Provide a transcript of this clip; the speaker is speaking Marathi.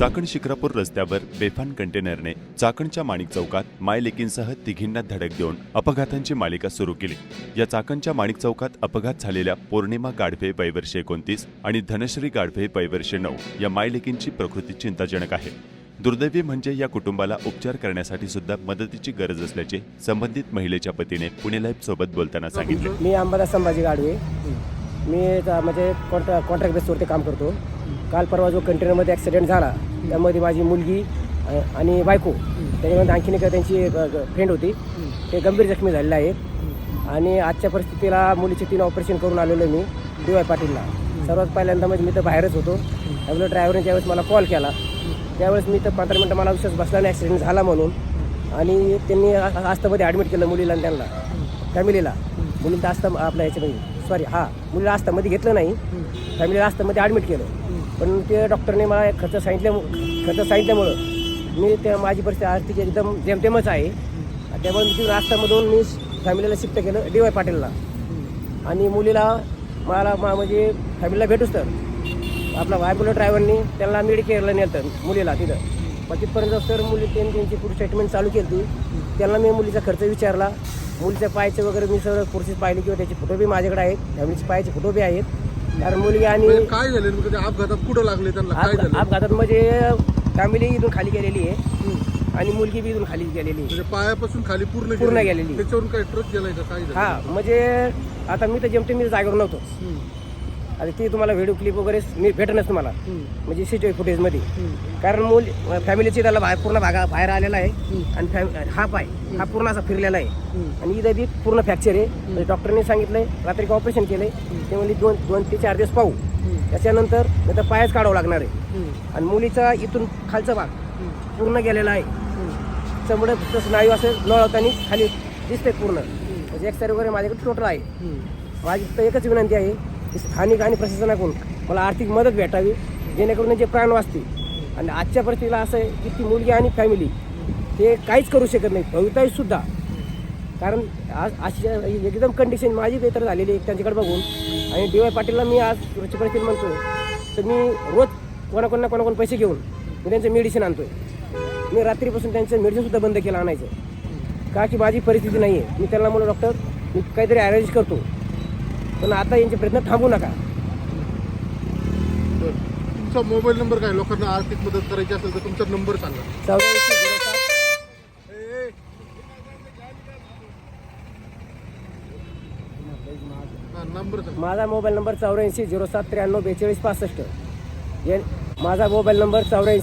चाकण शिक्रापूर रस्त्यावर बेफाम कंटेनरने चाकणच्या माणिक चौकात मायलेकींसह तिघींना धडक देऊन अपघातांची मालिका सुरू केली। या चाकणच्या माणिक चौकात अपघात झालेल्या पौर्णिमा गाढवे वय वर्ष 29 आणि धनश्री गाढवे वय वर्ष 9 या मायलेकींची प्रकृती चिंताजनक आहे। दुर्दैवी म्हणजे या कुटुंबाला उपचार करण्यासाठी सुद्धा मदतीची गरज असल्याचे संबंधित महिलेच्या पतीने पुणे लाईव्ह सोबत बोलताना सांगितले। मी अंबादास संभाजी गाढवे, मी म्हणजे कॉन्ट्रॅक्ट बेसवरती काम करतो। काल परवा जो कंटेनरमध्ये ॲक्सिडेंट झाला त्यामध्ये माझी मुलगी आणि बायको त्याच्यामध्ये आणखीन एक त्यांची फ्रेंड होती, ते गंभीर जखमी झालेले आहेत। आणि आजच्या परिस्थितीला मुलीचे 3 ऑपरेशन करून आलेलो मी DY पाटीलला। सर्वात पहिल्यांदा म्हणजे मी तर बाहेरच होतो, त्यामुळे ड्रायव्हरने ज्यावेळेस मला कॉल केला त्यावेळेस मी तर 15 मिनटं मला विश्वास बसला नाही ॲक्सिडेंट झाला म्हणून, आणि त्यांनी आस्थामध्ये ॲडमिट केलं मुलीला आणि त्यांना फॅमिलीला। मुलीला आस्था आपल्या ह्याच्यामध्ये मुलीला आस्थामध्ये घेतलं नाही, फॅमिलीला आस्थामध्ये ॲडमिट केलं। पण ते डॉक्टरने मला खर्च सांगितल्यामुळं मी त्या माझी परिस्थिती आर्थिक एकदम जेमतेमच आहे, त्यामुळे मी तिथून आस्थामधून मी फॅमिलीला शिफ्ट केलं DY पाटीलला। आणि मुलीला मला म्हणजे फॅमिलीला भेटूच तर आपला वायबुलर ड्रायव्हरनी त्यांना मेडिकेअरला नेलं मुलीला तिथं। मग तिथपर्यंत तर मुली त्यांची पुढे ट्रीटमेंट चालू केली। त्यांना मी मुलीचा खर्च विचारला, मुलीच्या पायाचे वगैरे मी सगळं प्रोसेस पाहिली किंवा त्याचे फोटो बी माझ्याकडे आहेत, फॅमिलीचे पायाचे फोटो बी आहेत। कारण मुलगी आणि काय झाले अपघातात कुठं लागले त्यांना, काय झालं अपघातात म्हणजे फॅमिली इथून खाली गेलेली आहे आणि मुलगी बी इथून खाली गेलेली आहे, म्हणजे पायापासून खाली पूर्ण गेलेली। त्याच्यावरून काय ट्रक गेलाय का काय झालं? म्हणजे आता मी तर जेमते मी जागेवर नव्हतो, आता ती तुम्हाला व्हिडिओ क्लिप वगैरे मी भेटणच तुम्हाला म्हणजे CCTV फुटेजमध्ये। कारण फॅमिलीची त्याला पूर्ण बाहेर आलेला आहे आणि हा पाय हा पूर्ण असा फिरलेला आहे आणि इथं बी पूर्ण फ्रॅक्चर आहे। म्हणजे डॉक्टरने सांगितलंय रात्री ऑपरेशन केलंय, ते म्हणजे 2 ते 4 दिवस पाहू, त्याच्यानंतर तर पायच काढावं लागणार आहे। आणि मुलीचा इथून खालचा भाग पूर्ण गेलेला आहे, त्यामुळे स्नायू असं नळवताना खाली दिसते पूर्ण, म्हणजे एक्सरे वगैरे माझ्याकडे टोटल आहे। माझी तर एकच विनंती आहे की स्थानिक आणि प्रशासनाकडून मला आर्थिक मदत भेटावी, जेणेकरून त्यांचे प्राण वाचतील। आणि आजच्या परिस्थितीला असं आहे की ती मुलगी आणि फॅमिली ते काहीच करू शकत नाही भविष्यातसुद्धा, कारण आज अशी एकदम कंडिशन माझी बेहतर झालेली आहे त्यांच्याकडे बघून। आणि DY पाटीलला मी आज परिस्थिती म्हणतोय तर मी रोज कोणाकोण पैसे घेऊन मी त्यांचं मेडिसिन आणतोय। मी रात्रीपासून त्यांचं मेडिसिनसुद्धा बंद केलं आणायचं, का की माझी परिस्थिती नाही आहे। मी त्यांना म्हणलो डॉक्टर मी काहीतरी अरेंज करतो, पण आता यांचे प्रयत्न थांबू नका। तुमचा मोबाईल नंबर काय, लोकांना आर्थिक मदत करायची असेल तर तुमचा नंबर सांगा। 8407 नंबर सांगा। माझा मोबाईल नंबर 840793424565। माझा मोबाईल नंबर 84